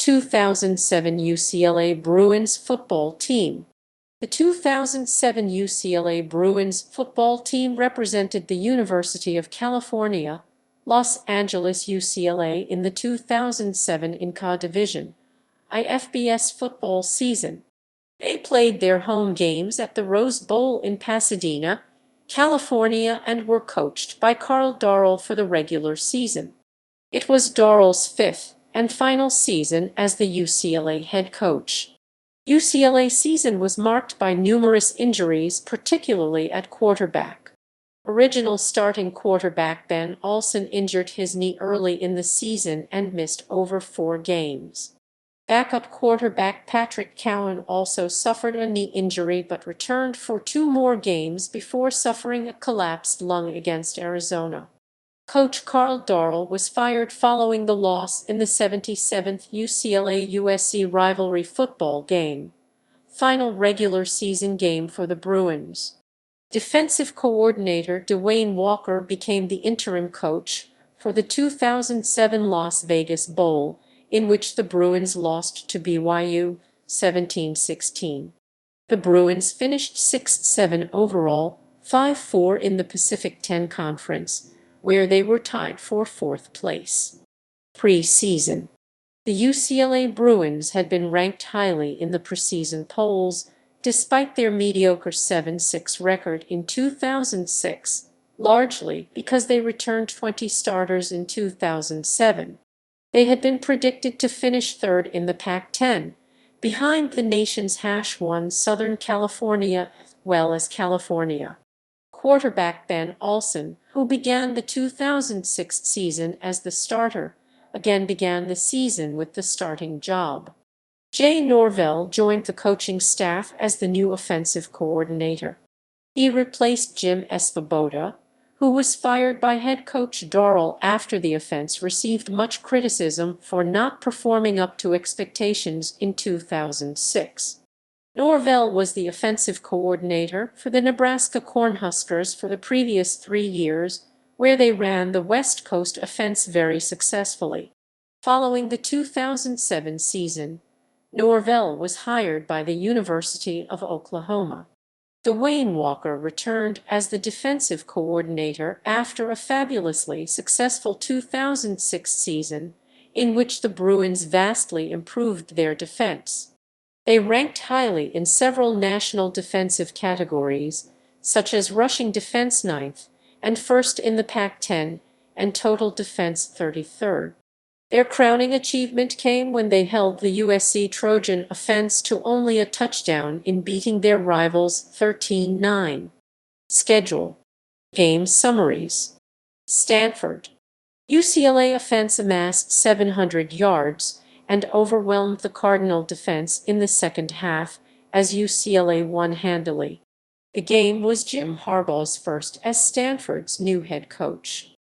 2007 UCLA Bruins football team. The 2007 UCLA Bruins football team represented the University of California, Los Angeles UCLA in the 2007 NCAA Division I FBS football season. They played their home games at the Rose Bowl in Pasadena, California, and were coached by Karl Dorrell for the regular season. It was Dorrell's fifth and final season as the UCLA head coach. UCLA season was marked by numerous injuries, particularly at quarterback. Original starting quarterback Ben Olson injured his knee early in the season and missed over 4 games. Backup quarterback Patrick Cowan also suffered a knee injury but returned for 2 more games before suffering a collapsed lung against Arizona. Coach Karl Dorrell was fired following the loss in the 77th UCLA-USC rivalry football game, final regular season game for the Bruins. Defensive coordinator DeWayne Walker became the interim coach for the 2007 Las Vegas Bowl, in which the Bruins lost to BYU 17-16. The Bruins finished 6th-7 overall, 5-4 in the Pacific 10 Conference, where they were tied for 4th place. Preseason. The UCLA Bruins had been ranked highly in the preseason polls, despite their mediocre 7-6 record in 2006, largely because they returned 20 starters in 2007. They had been predicted to finish 3rd in the Pac-10, behind the nation's #1 Southern California as well as California. Quarterback Ben Olson, who began the 2006 season as the starter, again began the season with the starting job. Jay Norvell joined the coaching staff as the new offensive coordinator. He replaced Jim Svoboda, who was fired by head coach Dorrell after the offense received much criticism for not performing up to expectations in 2006. Norvell was the offensive coordinator for the Nebraska Cornhuskers for the previous 3 years, where they ran the West Coast offense very successfully. Following the 2007 season, Norvell was hired by the University of Oklahoma. DeWayne Walker returned as the defensive coordinator after a fabulously successful 2006 season, in which the Bruins vastly improved their defense. They ranked highly in several national defensive categories, such as rushing defense 9th and 1st in the Pac-10 and total defense 33rd. Their crowning achievement came when they held the USC Trojan offense to only a touchdown in beating their rivals 13-9. Schedule. Game summaries. Stanford. UCLA offense amassed 700 yards and overwhelmed the Cardinal defense in the second half as UCLA won handily. The game was Jim Harbaugh's first as Stanford's new head coach.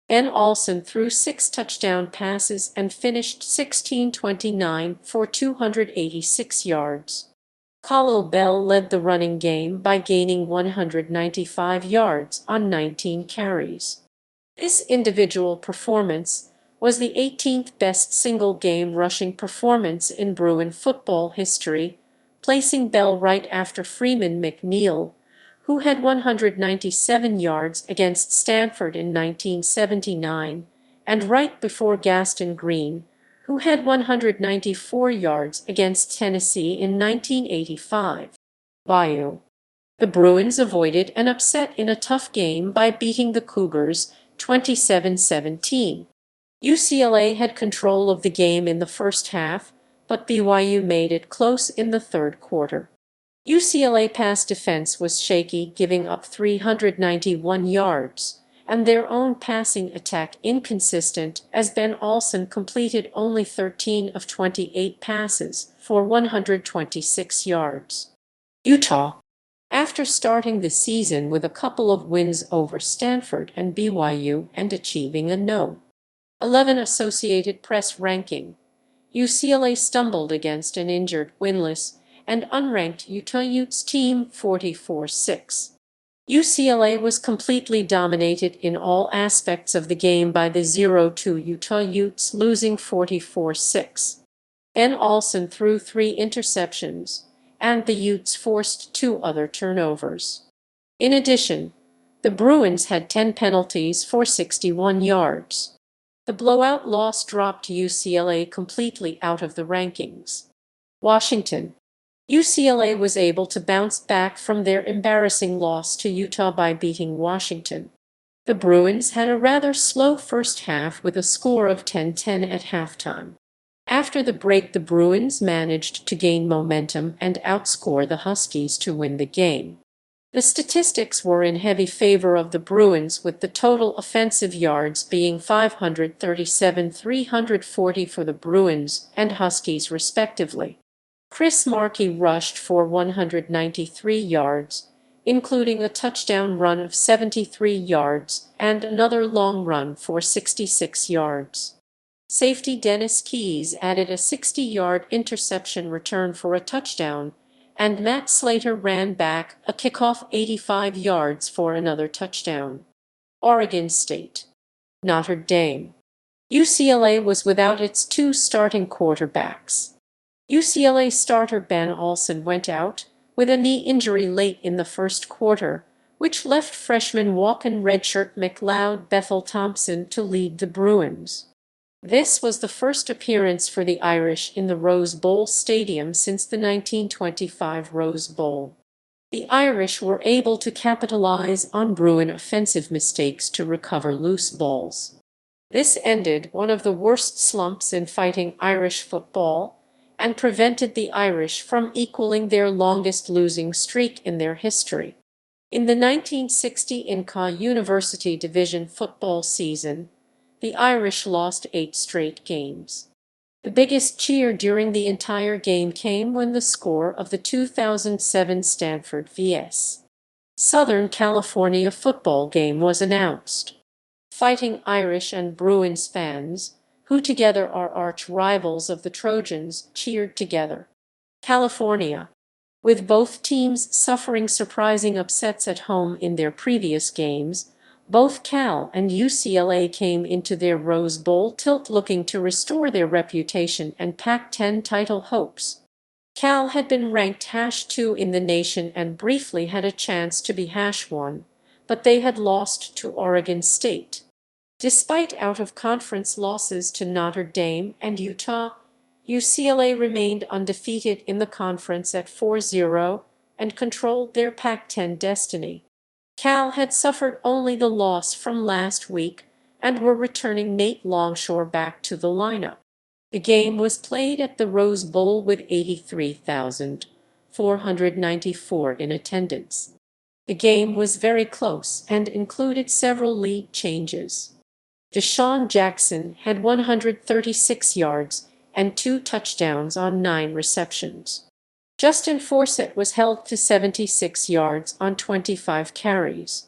Ben Olson threw 6 touchdown passes and finished 16-29 for 286 yards. Khalil Bell led the running game by gaining 195 yards on 19 carries. This individual performance was the 18th best single-game rushing performance in Bruin football history, placing Bell right after Freeman McNeil, who had 197 yards against Stanford in 1979, and right before Gaston Green, who had 194 yards against Tennessee in 1985. Bayou. The Bruins avoided an upset in a tough game by beating the Cougars 27-17. UCLA had control of the game in the first half, but BYU made it close in the third quarter. UCLA pass defense was shaky, giving up 391 yards, and their own passing attack inconsistent as Ben Olson completed only 13 of 28 passes for 126 yards. Utah. After starting the season with a couple of wins over Stanford and BYU and achieving a No. 11 Associated Press ranking, UCLA stumbled against an injured, winless, and unranked Utah Utes team 44-6. UCLA was completely dominated in all aspects of the game by the 0-2 Utah Utes, losing 44-6. Ben Olson threw 3 interceptions, and the Utes forced 2 other turnovers. In addition, the Bruins had 10 penalties for 61 yards. The blowout loss dropped UCLA completely out of the rankings. Washington. UCLA was able to bounce back from their embarrassing loss to Utah by beating Washington. The Bruins had a rather slow first half with a score of 10-10 at halftime. After the break, the Bruins managed to gain momentum and outscore the Huskies to win the game. The statistics were in heavy favor of the Bruins, with the total offensive yards being 537-340 for the Bruins and Huskies respectively. Chris Markey rushed for 193 yards, including a touchdown run of 73 yards and another long run for 66 yards. Safety Dennis Keys added a 60-yard interception return for a touchdown, and Matt Slater ran back a kickoff 85 yards for another touchdown. Oregon State. Notre Dame. UCLA was without its 2 starting quarterbacks. UCLA starter Ben Olson went out with a knee injury late in the first quarter, which left freshman walk-in redshirt McLeod Bethel Thompson to lead the Bruins. This was the first appearance for the Irish in the Rose Bowl stadium since the 1925 Rose Bowl. The Irish were able to capitalize on Bruin offensive mistakes to recover loose balls. This ended one of the worst slumps in Fighting Irish football and prevented the Irish from equaling their longest losing streak in their history. In the 1960 NCAA University Division football season, the Irish lost 8 straight games. The biggest cheer during the entire game came when the score of the 2007 Stanford vs. Southern California football game was announced. Fighting Irish and Bruins fans, who together are arch rivals of the Trojans, cheered together. California. With both teams suffering surprising upsets at home in their previous games, both Cal and UCLA came into their Rose Bowl tilt looking to restore their reputation and Pac-10 title hopes. Cal had been ranked #2 in the nation and briefly had a chance to be #1, but they had lost to Oregon State. Despite out-of-conference losses to Notre Dame and Utah, UCLA remained undefeated in the conference at 4-0 and controlled their Pac-10 destiny. Cal had suffered only the loss from last week and were returning Nate Longshore back to the lineup. The game was played at the Rose Bowl with 83,494 in attendance. The game was very close and included several lead changes. Deshaun Jackson had 136 yards and 2 touchdowns on 9 receptions. Justin Forsett was held to 76 yards on 25 carries.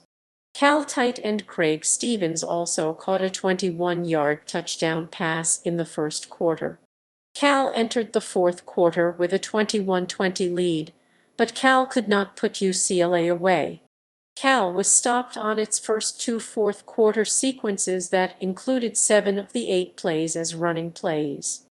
Cal tight end Craig Stevens also caught a 21-yard touchdown pass in the first quarter. Cal entered the fourth quarter with a 21-20 lead, but Cal could not put UCLA away. Cal was stopped on its first 2 fourth-quarter sequences that included 7 of the 8 plays as running plays.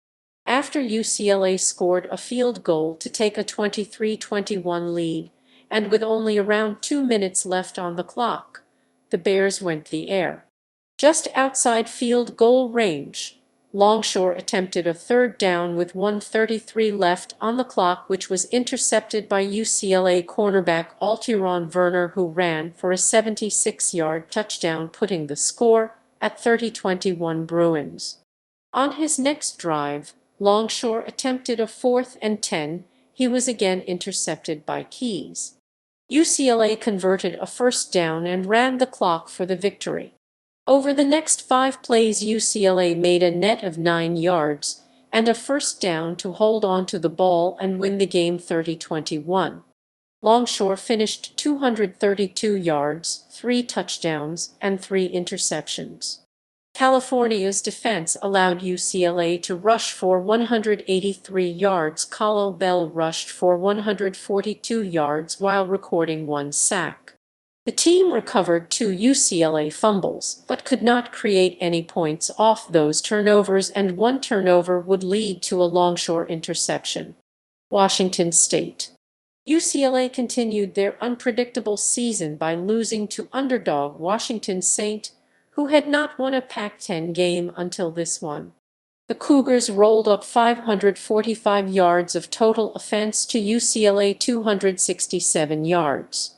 After UCLA scored a field goal to take a 23-21 lead, and with only around 2 minutes left on the clock, the Bears went the air. Just outside field goal range, Longshore attempted a 3rd down with 1:33 left on the clock, which was intercepted by UCLA cornerback Altiron Werner, who ran for a 76-yard touchdown, putting the score at 30-21 Bruins. On his next drive, Longshore attempted a 4th and 10. He was again intercepted by Keys. UCLA converted a 1st down and ran the clock for the victory. Over the next 5 plays, UCLA made a net of 9 yards and a 1st down to hold on to the ball and win the game 30-21. Longshore finished 232 yards, 3 touchdowns, and 3 interceptions. California's defense allowed UCLA to rush for 183 yards. Karl Dorrell rushed for 142 yards while recording 1 sack. The team recovered 2 UCLA fumbles, but could not create any points off those turnovers, and one turnover would lead to a longshore interception. Washington State. UCLA continued their unpredictable season by losing to underdog Washington State, who had not won a Pac-10 game until this one. The Cougars rolled up 545 yards of total offense to UCLA 267 yards.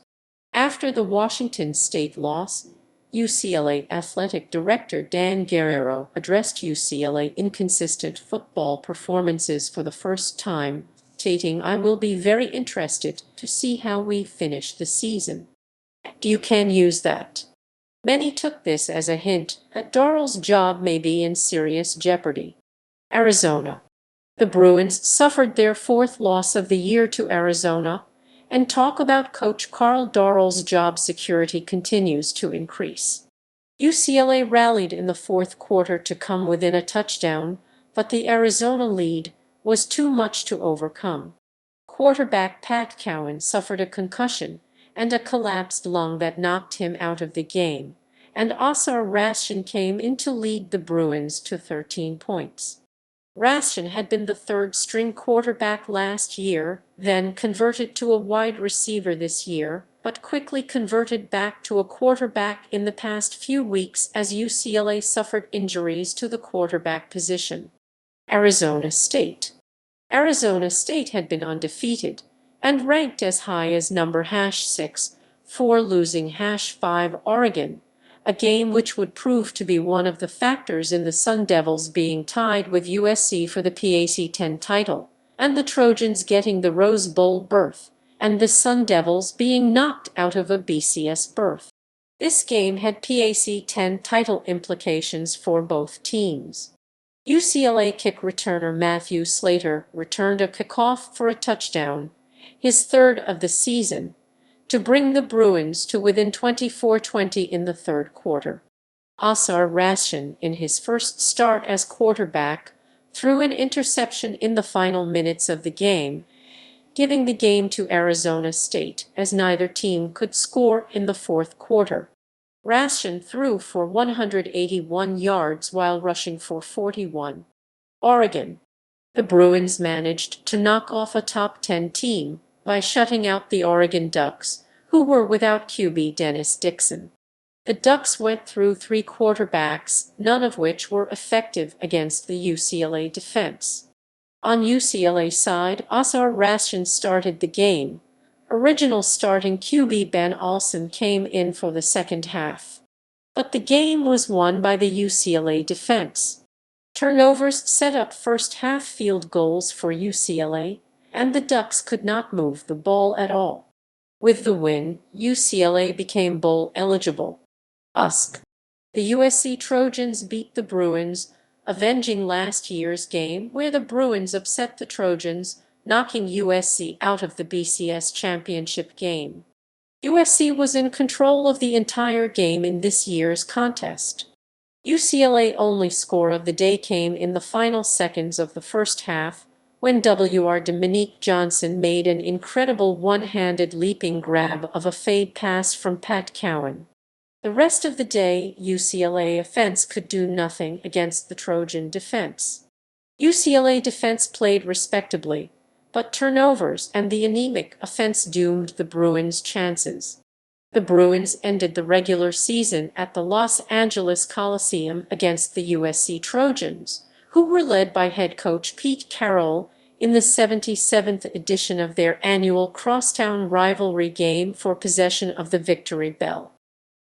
After the Washington State loss, UCLA Athletic Director Dan Guerrero addressed UCLA inconsistent football performances for the first time, stating, "I will be very interested to see how we finish the season. You can use that." Many took this as a hint that Dorrell's job may be in serious jeopardy. Arizona. The Bruins suffered their 4th loss of the year to Arizona, and talk about Coach Karl Dorrell's job security continues to increase. UCLA rallied in the 4th quarter to come within a touchdown, but the Arizona lead was too much to overcome. Quarterback Pat Cowan suffered a concussion and a collapsed lung that knocked him out of the game, and Asar Rashin came in to lead the Bruins to 13 points. Rashin had been the 3rd-string quarterback last year, then converted to a wide receiver this year, but quickly converted back to a quarterback in the past few weeks as UCLA suffered injuries to the quarterback position. Arizona State. Arizona State had been undefeated and ranked as high as number #6 for losing #5 Oregon, a game which would prove to be one of the factors in the Sun Devils being tied with USC for the Pac-10 title, and the Trojans getting the Rose Bowl berth, and the Sun Devils being knocked out of a BCS berth. This game had Pac-10 title implications for both teams. UCLA kick returner Matthew Slater returned a kickoff for a touchdown, his 3rd of the season, to bring the Bruins to within 24-20 in the 3rd quarter. Asar Rashin, in his first start as quarterback, threw an interception in the final minutes of the game, giving the game to Arizona State as neither team could score in the 4th quarter. Rashin threw for 181 yards while rushing for 41. Oregon. The Bruins managed to knock off a top 10 team by shutting out the Oregon Ducks, who were without QB Dennis Dixon. The Ducks went through 3 quarterbacks, none of which were effective against the UCLA defense. On UCLA side, Asar Rashin started the game. Original starting QB Ben Olson came in for the second half. But the game was won by the UCLA defense. Turnovers set up first-half field goals for UCLA, and the Ducks could not move the ball at all. With the win, UCLA became bowl eligible. USC. The USC Trojans beat the Bruins, avenging last year's game where the Bruins upset the Trojans, knocking USC out of the BCS championship game. USC was in control of the entire game in this year's contest. UCLA only score of the day came in the final seconds of the first half, when WR Dominique Johnson made an incredible one-handed leaping grab of a fade pass from Pat Cowan. The rest of the day, UCLA offense could do nothing against the Trojan defense. UCLA defense played respectably, but turnovers and the anemic offense doomed the Bruins' chances. The Bruins ended the regular season at the Los Angeles Coliseum against the USC Trojans, who were led by head coach Pete Carroll in the 77th edition of their annual crosstown rivalry game for possession of the Victory Bell.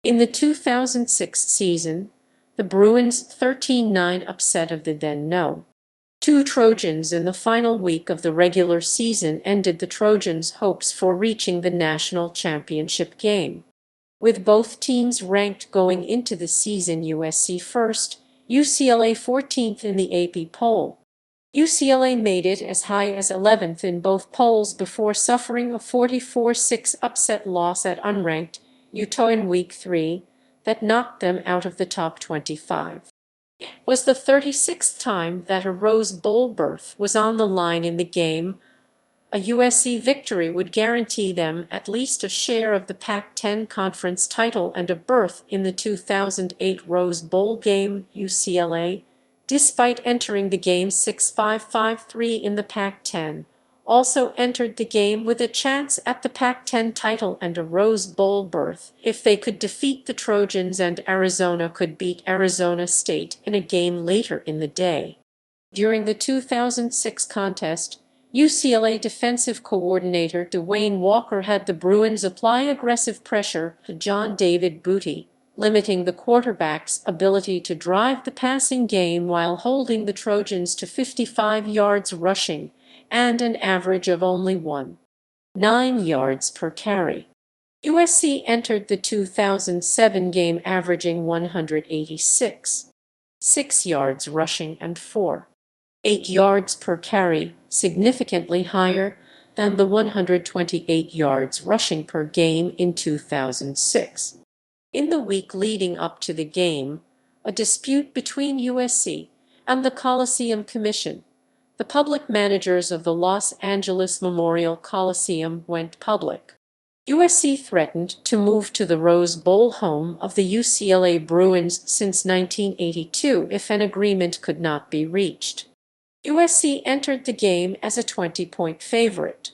In the 2006 season, the Bruins' 13-9 upset of the then No. 2 Trojans in the final week of the regular season ended the Trojans' hopes for reaching the national championship game. With both teams ranked going into the season USC first, UCLA 14th in the AP poll. UCLA made it as high as 11th in both polls before suffering a 44-6 upset loss at unranked Utah in Week 3 that knocked them out of the top 25. It was the 36th time that a Rose Bowl berth was on the line in the game, A USC victory would guarantee them at least a share of the Pac-10 conference title and a berth in the 2008 Rose Bowl game. UCLA, despite entering the game 6-5-5-3 in the Pac-10, also entered the game with a chance at the Pac-10 title and a Rose Bowl berth if they could defeat the Trojans, and Arizona could beat Arizona State in a game later in the day. During the 2006 contest, UCLA defensive coordinator DeWayne Walker had the Bruins apply aggressive pressure to John David Booty, limiting the quarterback's ability to drive the passing game while holding the Trojans to 55 yards rushing and an average of only 1.9 yards per carry. USC entered the 2007 game averaging 186.6 yards rushing and 4.8 yards per carry, significantly higher than the 128 yards rushing per game in 2006. In the week leading up to the game, a dispute between USC and the Coliseum Commission, the public managers of the Los Angeles Memorial Coliseum, went public. USC threatened to move to the Rose Bowl, home of the UCLA Bruins since 1982, if an agreement could not be reached. USC entered the game as a 20-point favorite.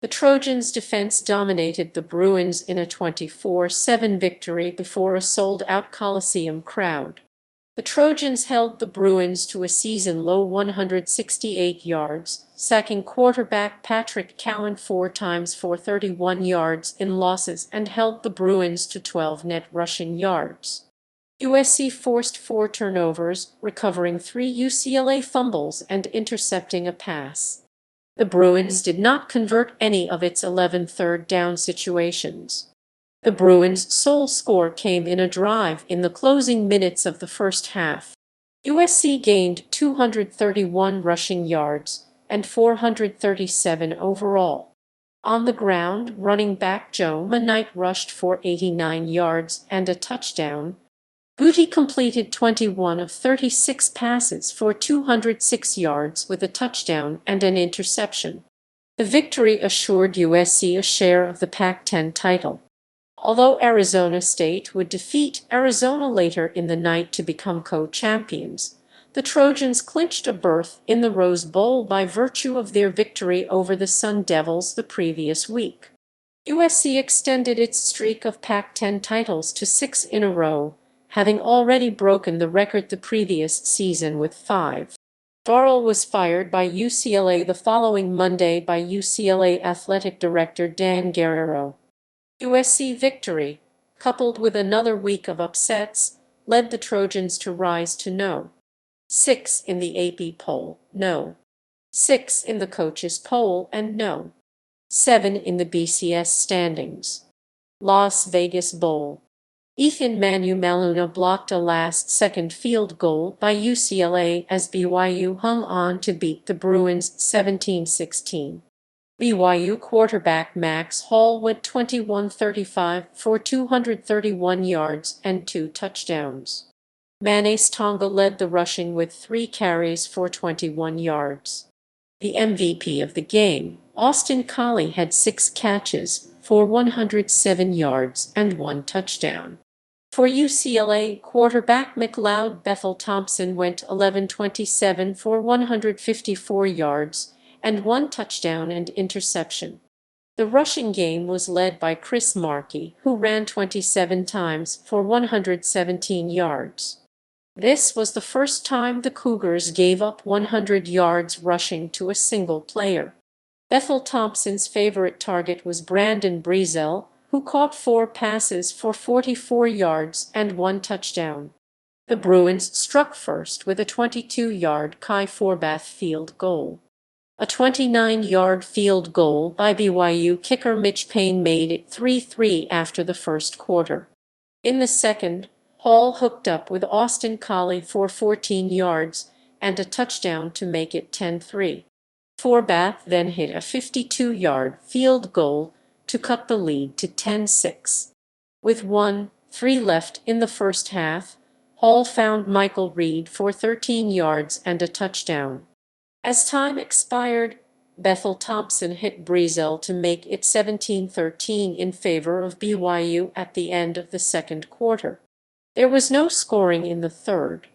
The Trojans' defense dominated the Bruins in a 24-7 victory before a sold-out Coliseum crowd. The Trojans held the Bruins to a season-low 168 yards, sacking quarterback Patrick Cowan 4 times for 31 yards in losses, and held the Bruins to 12 net rushing yards. USC forced 4 turnovers, recovering 3 UCLA fumbles and intercepting a pass. The Bruins did not convert any of its 11 third-down situations. The Bruins' sole score came in a drive in the closing minutes of the first half. USC gained 231 rushing yards and 437 overall. On the ground, running back Joe Knight rushed for 89 yards and a touchdown. Booty completed 21 of 36 passes for 206 yards with a touchdown and an interception. The victory assured USC a share of the Pac-10 title. Although Arizona State would defeat Arizona later in the night to become co-champions, the Trojans clinched a berth in the Rose Bowl by virtue of their victory over the Sun Devils the previous week. USC extended its streak of Pac-10 titles to 6 in a row, having already broken the record the previous season with 5. Dorrell was fired by UCLA the following Monday by UCLA athletic director Dan Guerrero. USC victory, coupled with another week of upsets, led the Trojans to rise to No. 6 in the AP poll, No. 6 in the coaches poll, and No. 7 in the BCS standings. Las Vegas Bowl. Ethan Maluna blocked a last-second field goal by UCLA as BYU hung on to beat the Bruins 17-16. BYU quarterback Max Hall went 21-35 for 231 yards and 2 touchdowns. Manes Tonga led the rushing with 3 carries for 21 yards. The MVP of the game, Austin Collie, had 6 catches for 107 yards and 1 touchdown. For UCLA, quarterback McLeod Bethel Thompson went 11-27 for 154 yards and 1 touchdown and interception. The rushing game was led by Chris Markey, who ran 27 times for 117 yards. This was the first time the Cougars gave up 100 yards rushing to a single player. Bethel Thompson's favorite target was Brandon Breezel, who caught 4 passes for 44 yards and 1 touchdown. The Bruins struck first with a 22-yard Kai Forbath field goal. A 29-yard field goal by BYU kicker Mitch Payne made it 3-3 after the first quarter. In the second, Hall hooked up with Austin Collie for 14 yards and a touchdown to make it 10-3. Forbath then hit a 52-yard field goal to cut the lead to 10-6. With 1:03 left in the first half, Hall found Michael Reed for 13 yards and a touchdown. As time expired, Bethel Thompson hit Breezel to make it 17-13 in favor of BYU at the end of the second quarter. There was no scoring in the third.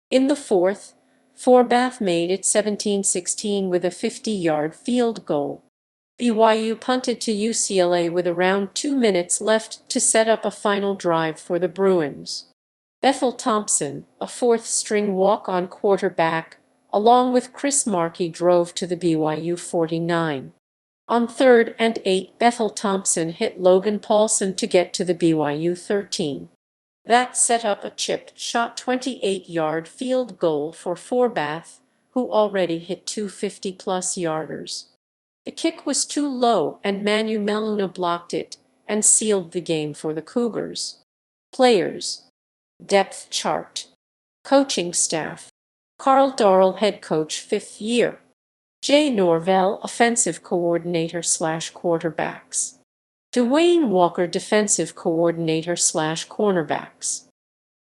In the fourth, Forbath made it 17-16 with a 50-yard field goal. BYU punted to UCLA with around 2 minutes left to set up a final drive for the Bruins. Bethel Thompson, a fourth-string walk-on quarterback, along with Chris Markey, drove to the BYU 49. On 3rd and 8, Bethel Thompson hit Logan Paulson to get to the BYU 13. That set up a chipped shot 28-yard field goal for Forbath, who already hit two 50-plus yarders. The kick was too low and Manu Meluna blocked it and sealed the game for the Cougars. Players. Depth chart. Coaching staff. Karl Dorrell, head coach, 5th year. Jay Norvell, offensive coordinator/quarterbacks. DeWayne Walker, defensive coordinator/cornerbacks.